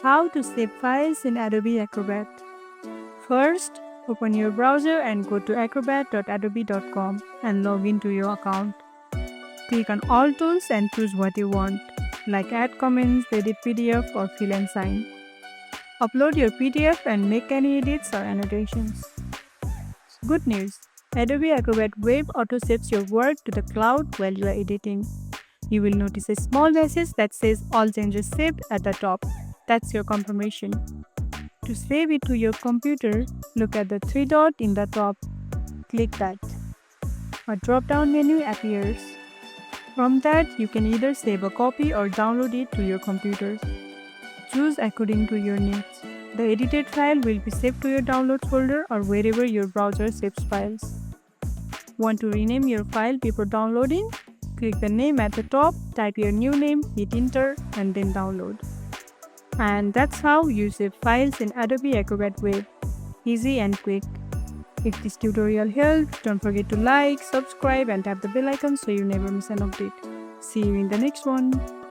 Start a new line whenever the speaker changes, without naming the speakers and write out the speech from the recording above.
How to save files in Adobe Acrobat. First, open your browser and go to acrobat.adobe.com and log into your account. Click on All Tools and choose what you want, like Add Comments, Edit PDF, or Fill and Sign. Upload your PDF and make any edits or annotations. Good news! Adobe Acrobat Web auto-saves your work to the cloud while you are editing. You will notice a small message that says All changes saved at the top. That's your confirmation. To save it to your computer, look at the three dots in the top. Click that. A drop-down menu appears. From that, you can either save a copy or download it to your computer. Choose according to your needs. The edited file will be saved to your downloads folder or wherever your browser saves files. Want to rename your file before downloading? Click the name at the top, type your new name, hit enter, and then download. And that's how you save files in Adobe Acrobat Web. Easy and quick. If this tutorial helped, don't forget to like, subscribe, and tap the bell icon so you never miss an update. See you in the next one.